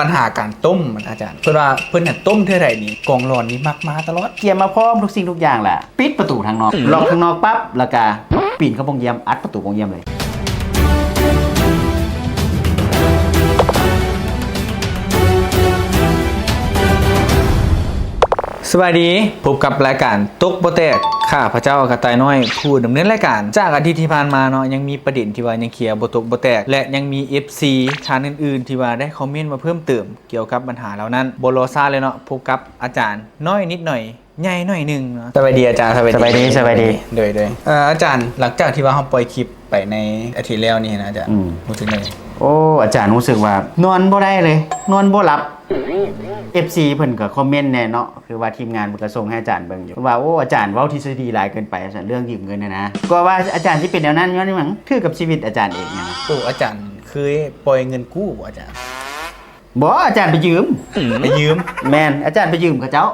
ปัญหาการต้มมันอาจารย์เพื่อนว่าเพื่อนเนี่ยต้มเท่าไหร่นี่กองร้อนนี่มักมาตลอดเกียร์มาพร้อมทุกสิ่งทุกอย่างแหละปิดประตูทางนอกล็อกทางนอกปั๊บแล้วก็ปีนเข้าโรงเยี่ยมอัดประตูโรงเยี่ยมเลยสวัสดีพบกับรายการตกบ่แตกข้าพระเจ้ากระต่ายน้อยผู้ดำเนินรายการจากอาทิตย์ที่ผ่านมาเนาะยังมีประเด็นที่ว่ายังเคลียร์บ่ตกบ่แตกและยังมี FC ทางอื่นๆที่ว่าได้คอมเมนต์มาเพิ่มเติมเกี่ยวกับปัญหาเหล่านั้นบ่รอซ่าเลยเนาะพบกับอาจารย์น้อยนิดหน่อยใหญ่หน่อยนึงเนาะสวัสดีอาจารย์สวัสดีโดยอาจารย์หลังจากที่ว่าเฮาปล่อยคลิปไปในอาทิตย์แล้วนี่นะอาจารย์รู้สึกไงโอ้อาจารย์รู้สึกว่านอนบ่ได้เลยนอนบ่หลับ FC เพิ่นก็คอมเมนต์แน่เนาะคือว่าทีมงานเพิ่นก็ส่งให้อาจารย์เบิ่งอยู่ว่าโอ้อาจารย์เว้าทฤษฎีหลายเกินไปอาจารย์เรื่องยืมเงินนะก็ว่าอาจารย์สิเป็นแนวนั้นย้อนนี่มั้งคือกับชีวิตอาจารย์เองนะโอ้อาจารย์เคยปล่อยเงินกู้บ่อาจารย์บ่อาจารย์ไปยืมแม่นอาจารย์ไปยืมเขาเจ้า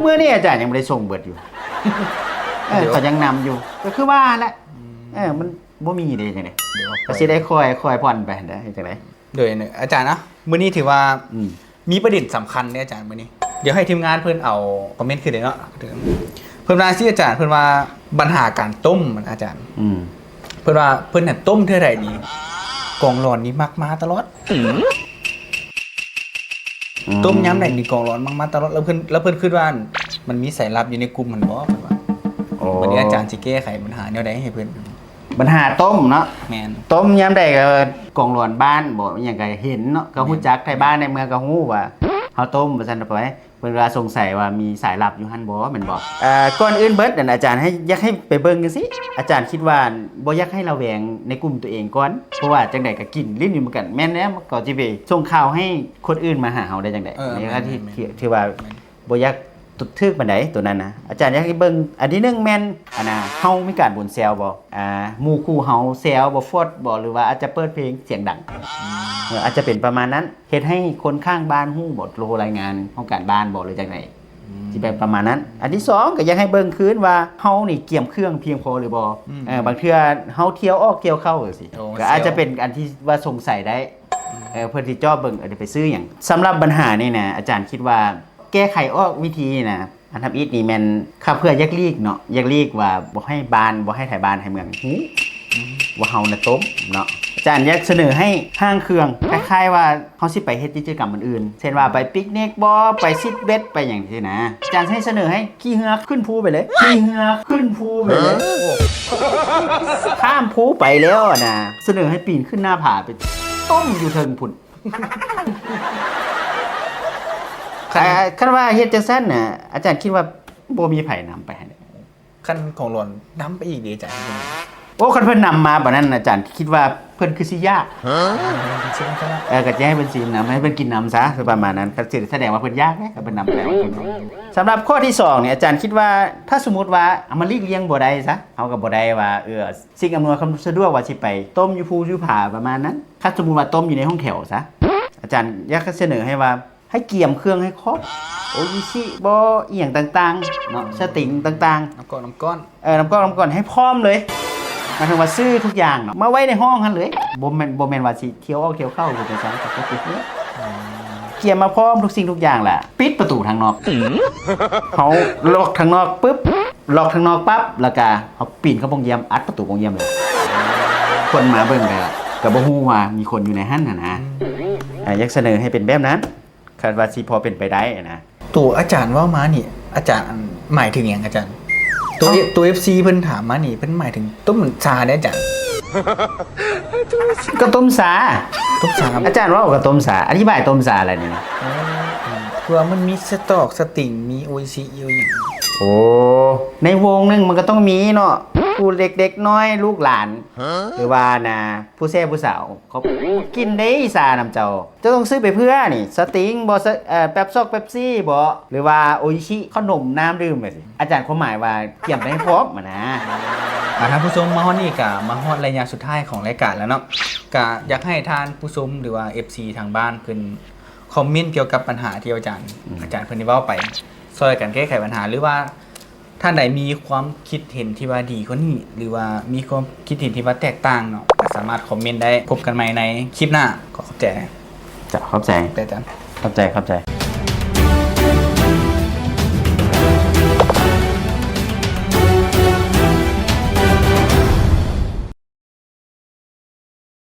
เมื่อนี้อาจารย์ยังบ่ได้ส่งเบิดอยู่ก็ยังนำอยู่ก็คือว่าแหละมันบ่มีเด้จังได๋ก็สิได้คอยผ่อนไปได้จังได๋โดยอาจารย์นะมื้อนี้ถือว่ามีประเด็นสำคัญเนี่ยอาจารย์มื้อนี้เดี๋ยวให้ทีมงานเพิ่นเอาคอมเมนต์ขึ้นเลยเนาะเพิ่นว่าสิอาจารย์เพิ่นว่าปัญหาการต้มมันอาจารย์เพิ่นว่าเพิ่นน่ะต้มเท่าไหร่นี่กองร้อนนี่มักมาตลอดต้มยำได้นี่กองร้อนมักมาตลอดแล้วเพิ่นคิดว่ามันมีสายลับอยู่ในกลุ่มมันบ่เพิ่นว่าวันนี้อาจารย์สิแก้ไขปัญหาแนวใดให้เพิ่นปัญหาต้มเนาะแม่นต้มยามใดก็กองหลวนบ้านบ่อหยังก็เห็นเนาะก็ฮู้จักไทบ้านในเมืองก็ฮู้ว่าเฮาต้มว่าซั่นไปเพิ่นว่าสงสัยว่ามีสายลับอยู่หั่นบ่แม่นบ่ก่อนอื่นเบิดนั่นอาจารย์ให้อยากให้ไปเบิ่งจังซี่อาจารย์คิดว่าบ่อยากให้ระแวงในกลุ่มตัวเองก่อนเพราะว่าจังได๋ก็กินลิ้นอยู่เหมือนกันแม่นแล้วก็สิไปส่งข่าวให้คนอื่นมาหาเฮาได้จังได๋นี่ก็ที่ว่าบ่อยากตุดทึกปานใดตัวนั้นนะอาจารย์อยากให้เบิ่งอันที่1แม่นเฮามีการบ่นแซวบ่หมู่คู่เฮาแซวบ่ฟอดบ่หรือว่าอาจจะเปิดเพลงเสียงดังอาจจะเป็นประมาณนั้นเฮ็ดให้คนข้างบ้านฮู้บ่โทรรายงานห้องการบ้านบ่หรือจังได๋สิเป็นประมาณนั้นอันที่2ก็อยากให้เบิ่งคืนว่าเฮานี่เกียมเครื่องเพียงพอหรือบ่บางเทื่อเฮาเที่ยวออกเที่ยวเข้าจังซี่ก็อาจจะเป็นอันที่ว่าสงสัยได้เพิ่นสิจ่อเบิ่งอาจจะไปซื้อหยังสำหรับปัญหานี่นะอาจารย์คิดว่าแก้ไขออกวิธีนะอันทำอีทนี่แม่นข้าเพื่อยักลีกเนาะยักลีกว่าบ่ให้บ้านบ่ให้ถ่ายบ้านให้เมืองฮู้ว่าเฮาน่ะต้มเนาะอาจารย์อยากเสนอให้ห้างเครื่องคล้ายๆว่าเฮาสิไปเฮ็ดกิจกรรมอื่นๆเช่นว่าไปปิกนิกบ่ไปซิดเบ็ดไปหยังซี่นะอาจารย์ให้เสนอให้ขี่เรือขึ้นภูไปเลยขี่เรือขึ้นภูไปเลยข้ามภูไปแล้วนะเสนอให้ปีนขึ้นหน้าผาไปต้มอยู่เทิงพุ่นคันว่าเฮ็ดจังซั่นน่ะอาจารย์คิดว่าบ่มีไผนำไปให้คันของหล่นนำไปอีกดีอาจารย์โอ้คันเพิ่นนำมาบัดนั้นอาจารย์คิดว่าเพิ่นคือสิยากก็จะให้เพิ่นสินำให้เพิ่นกินนำซะประมาณนั้นก็สิแสดงว่าเพิ่นยากนะก็เพิ่นนำไปสำหรับข้อที่2เนี่ยอาจารย์คิดว่าถ้าสมมุติว่าเอามาลีกเลี่ยงบ่ได้ซะเฮาก็บ่ได้ว่าสิ่งอำนวยความสะดวกว่าสิไปต้มอยู่ภูอยู่ผาประมาณนั้นถ้าสมมุติว่าต้มอยู่ในห้องแถวซะอาจารย์อยากเสนอให้ว่าให้เกี่ยมเครื่องให้ครบโออิชิบ่อีหยังต่างๆเนาะสติงต่างๆน้ำก้อนน้ำก้อนให้พร้อมเลยหมายถึงว่าซื้อทุกอย่างเนาะมาไว้ในห้องหั่นเลยบ่แม่นว่าสิเที่ยวออกเที่ยวเข้าจังซั่นก็ปิดเลยเกี่ยมมาพร้อมทุกสิ่งทุกอย่างแหละปิดประตูทางนอกเฮาล็อกทางนอกปึ๊บล็อกทางนอกปั๊บแล้วก็เฮาปีนเข้าโรงเยี่ยมอัดประตูโรงเยี่ยมเลยคนมาเบิ่งก็บ่ฮู้ว่ามีคนอยู่ในหั่นน่ะนะอยากเสนอให้เป็นแบบนั้นคาดว่าสิพอเป็นไปได้นะตัวอาจารย์ว่ามานี่อาจารย์หมายถึงอย่างอาจารย์ตัว FC เพิ่นถามมานี่เพิ่นหมายถึงต้มชาได้อาจารย์ก็ต้มสาอาจารย์ว่าก็ต้มสาอธิบายต้มสาอะไรนี่นะคือมันมีสตอกสติงมีโออิชิอยู่อย่างโอ้ในวงนึงมันก็ต้องมีเนาะผู้เด็กๆน้อยลูกหลานหรือว่านะผู้แซ่ผู้สาวเขากินได้ซาน้ำเจ้าจะต้องซื้อไปเพื่อนี่สติงบ่แป๊บซอกเป๊ปซี่บ่หรือว่าโออิชิขนมน้ำดื่มแบบนี้อาจารย์ความหมายว่าเกี่ยมได้ครบนะท่านผู้ชมมาฮอดนี่ก็มาฮอดระยะสุดท้ายของรายการแล้วเนาะก็อยากให้ท่านผู้ชมหรือว่า FC ทางบ้านเพิ่นคอมเมนต์เกี่ยวกับปัญหาที่อาจารย์เพิ่นได้เว้าไปช่วยกันแก้ไขปัญหาหรือว่าท่านใดมีความคิดเห็นที่ว่าดีกว่านี้หรือว่ามีความคิดเห็นที่ว่าแตกต่างเนาะสามารถคอมเมนต์ได้พบกันใหม่ในคลิปหน้าขอบใจ จะเข้าใจ แต่จัน เข้าใจ